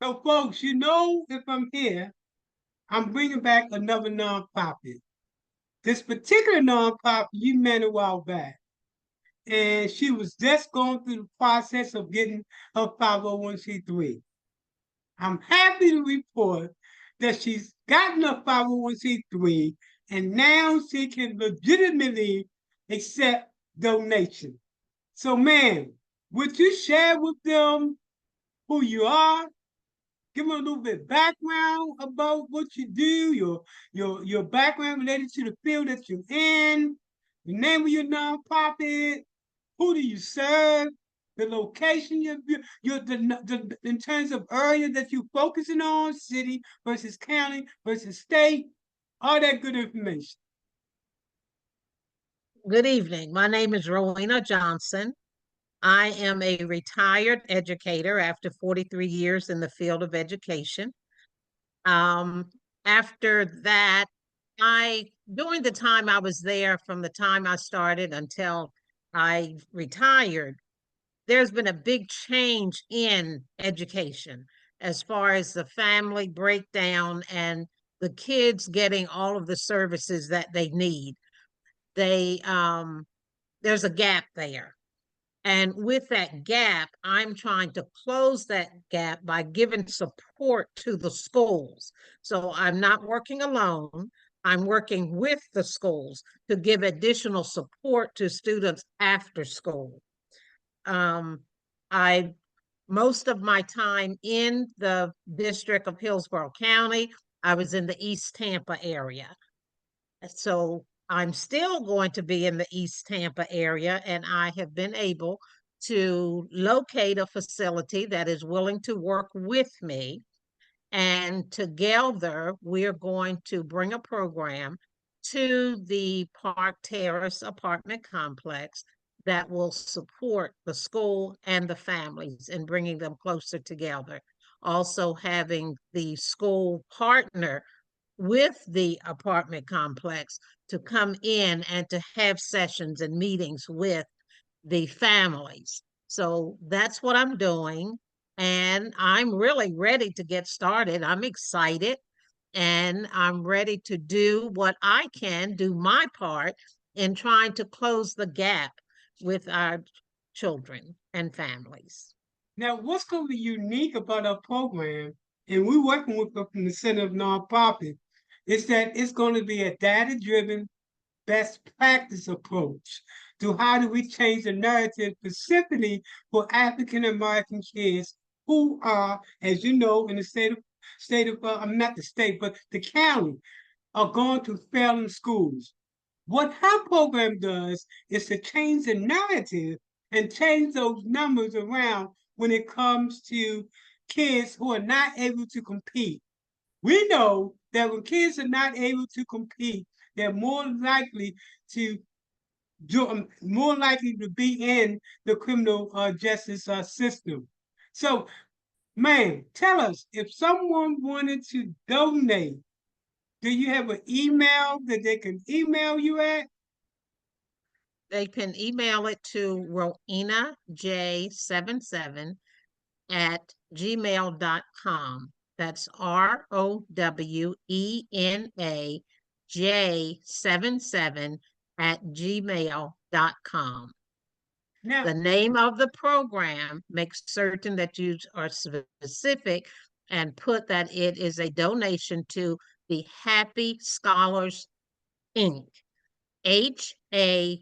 So, folks, you know, if I'm here, I'm bringing back another nonprofit. This particular nonprofit you met a while back, and she was just going through the process of getting her 501c3. I'm happy to report that she's gotten a 501c3, and now she can legitimately accept donations. So, ma'am, would you share with them who you are? Give them a little bit of background about what you do, your background related to the field that you're in, the name of your nonprofit, who do you serve, the location in terms of area that you're focusing on, city versus county versus state, all that good information. Good evening. My name is Rowena Johnson. I am a retired educator after 43 years in the field of education. Um, After that, during the time I was there, from the time I started until I retired, there's been a big change in education as far as the family breakdown and the kids getting all of the services that they need. They There's a gap there. And with that gap, I'm trying to close that gap by giving support to the schools. So I'm not working alone. I'm working with the schools to give additional support to students after school. Um, I Most of my time in the District of Hillsborough County, I was in the East Tampa area. So I'm still going to be in the East Tampa area, and I have been able to locate a facility that is willing to work with me. And together, we're going to bring a program to the Park Terrace apartment complex that will support the school and the families in bringing them closer together. Also, having the school partner with the apartment complex to come in and to have sessions and meetings with the families. So that's what I'm doing. And I'm really ready to get started. I'm excited and I'm ready to do what I can, do my part in trying to close the gap with our children and families. Now, what's going to be unique about our program, and we're working with her from the Center of Nonprofit, is that it's going to be a data-driven best practice approach to how do we change the narrative specifically for African American kids who are, as you know, in the I'm not the state, but the county, are going to failing schools. What her program does is to change the narrative and change those numbers around when it comes to kids who are not able to compete. We know that when kids are not able to compete, they're to more likely to be in the criminal justice system. So, man, tell us if someone wanted to donate, do you have an email that they can email you at? They can email it to Rowena J77 at gmail.com. That's Rowena J77 at gmail.com. Now, The name of the program, make certain that you are specific and put that it is a donation to the HAPPI Scholars Inc. HAPPI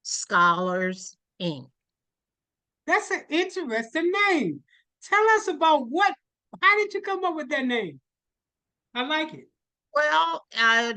Scholars Inc. that's an interesting name. Tell us about how did you come up with that name? I like it. Well, I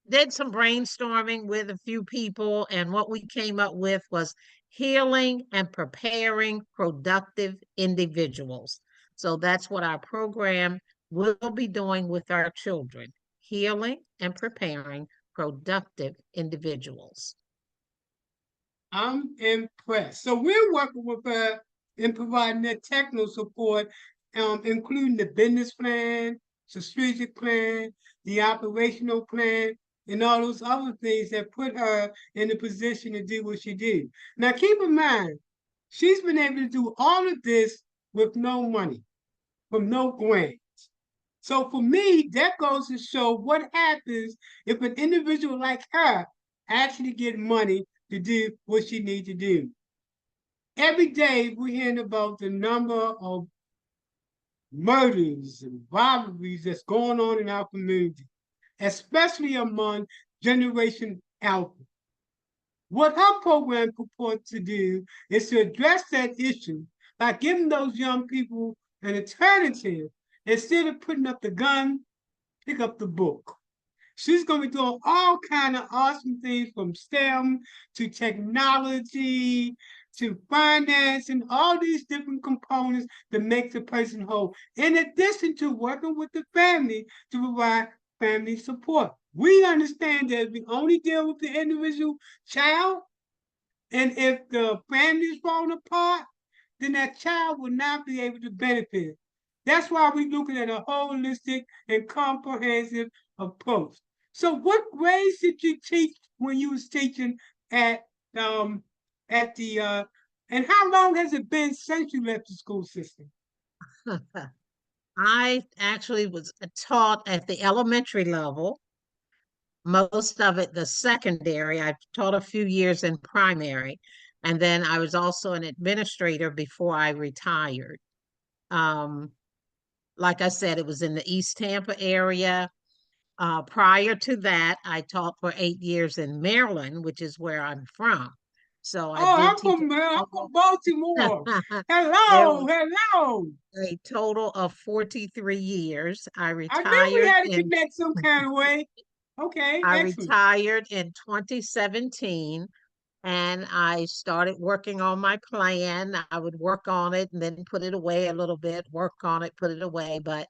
did some brainstorming with a few people, and what we came up with was healing and preparing productive individuals. So that's what our program will be doing with our children, healing and preparing productive individuals. I'm impressed. So we're working with her in providing that technical support, including the business plan, strategic plan, the operational plan, and all those other things that put her in a position to do what she did. Now, keep in mind, She's been able to do all of this with no money, from no grants. So for me, that goes to show what happens if an individual like her actually get money to do what she needs to do. Every day we're hearing about the number of murders and robberies that's going on in our community, especially among Generation Alpha. What her program purports to do is to address that issue by giving those young people an alternative. Instead of putting up the gun, pick up the book. She's going to be doing all kind of awesome things from STEM to technology to finance and all these different components that make the person whole. In addition to working with the family to provide family support. We understand that we only deal with the individual child, and if the family is falling apart, then that child will not be able to benefit. That's why we're looking at a holistic and comprehensive approach. So, what grades did you teach when you was teaching at um at the and how long has it been since you left the school system? I actually was taught at the elementary level, most of it the secondary. I taught a few years in primary, and then I was also an administrator before I retired. Um, like I said, it was in the East Tampa area. Prior to that, I taught for 8 years in Maryland, which is where I'm from. So I Oh, did teach I'm a from total, Baltimore. there Hello, was hello. a total of 43 years. I knew we had to connect some kind of way. Okay, I excellent. retired in 2017, and I started working on my plan. I would work on it and then put it away a little bit, work on it, put it away. But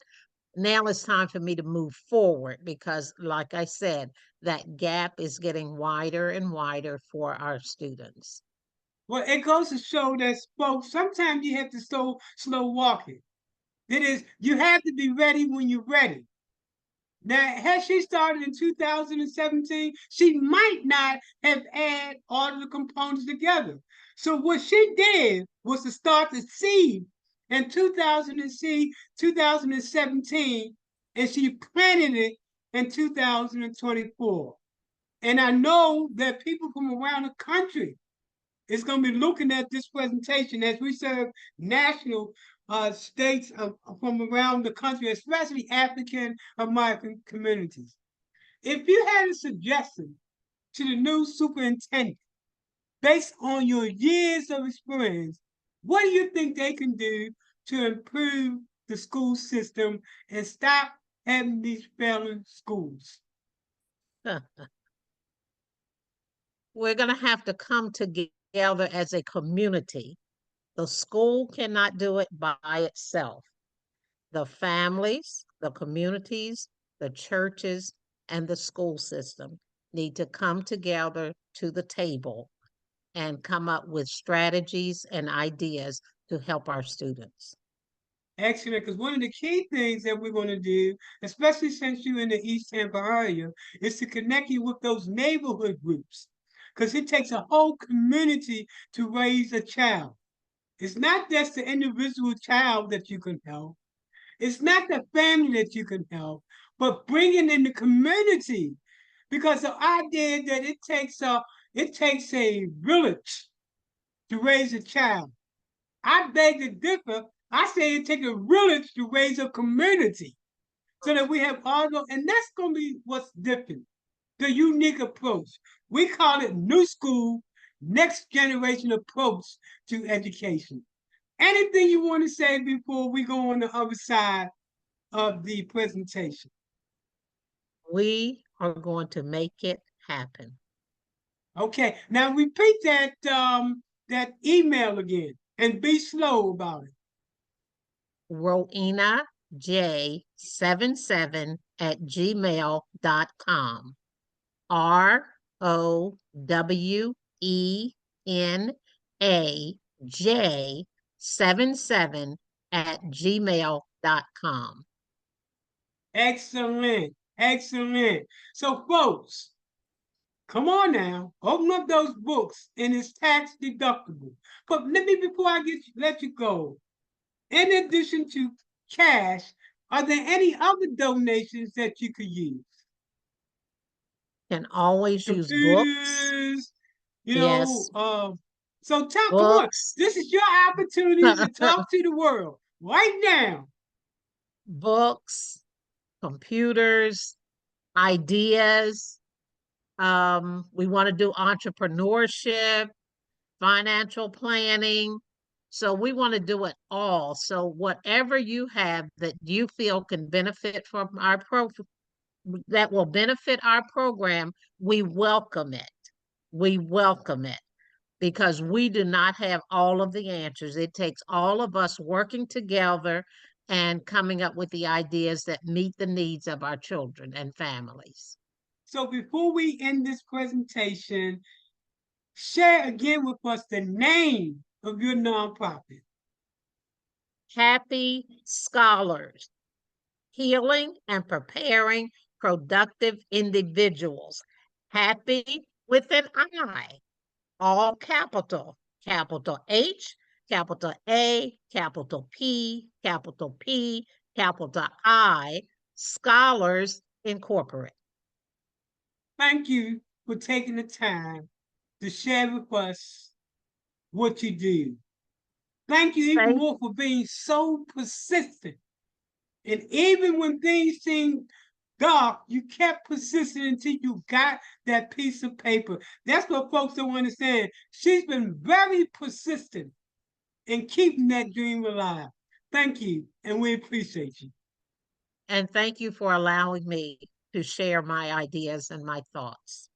now it's time for me to move forward because, like I said, that gap is getting wider and wider for our students. Well, it goes to show that folks, sometimes you have to slow walking. That is, you have to be ready when you're ready. Now, had she started in 2017, she might not have added all of the components together. So what she did was to start the seed in 2017, and she planted it in 2024. And I know that people from around the country is going to be looking at this presentation as we serve national states from around the country, especially African American communities. If you had a suggestion to the new superintendent based on your years of experience, what do you think they can do to improve the school system and stop having these failing schools? We're going to have to come together as a community. The school cannot do it by itself. The families, the communities, the churches, and the school system need to come together to the table and come up with strategies and ideas to help our students. Excellent, because one of the key things that we're going to do, especially since you're in the East Tampa area, is to connect you with those neighborhood groups. Because it takes a whole community to raise a child. It's not just the individual child that you can help. It's not the family that you can help, but bringing in the community. Because the idea that it takes a village to raise a child. I beg to differ. I say it takes a village to raise a community so that we have all those, and that's going to be what's different. The unique approach. We call it new school, next generation approach to education. Anything you want to say before we go on the other side of the presentation? We are going to make it happen. Okay, now repeat that email again and be slow about it. Rowena J77 at gmail.com. ROWENAJ77 at gmail.com. Excellent, excellent. So, folks, Come on now, open up those books, and it's tax deductible. But let me, before I let you go, in addition to cash, are there any other donations that you could use? Can always use books. Computers, you know. Yes, So come on, books. this is your opportunity to talk to the world right now. Books, computers, ideas. We want to do entrepreneurship, financial planning. So we want to do it all. So whatever you have that you feel can benefit from our that will benefit our program, we welcome it. We welcome it because we do not have all of the answers. It takes all of us working together and coming up with the ideas that meet the needs of our children and families. So before we end this presentation, share again with us the name of your nonprofit. HAPPI Scholars, healing and preparing productive individuals. Happy with an I, all capital, capital H, capital A, capital P, capital P, capital I, Scholars Incorporated. Thank you for taking the time to share with us what you do. Thank you even Thank more for being so persistent. And even when things seem dark, you kept persistent until you got that piece of paper. That's what folks don't understand. She's been very persistent in keeping that dream alive. Thank you, and we appreciate you. and thank you for allowing me to share my ideas and my thoughts.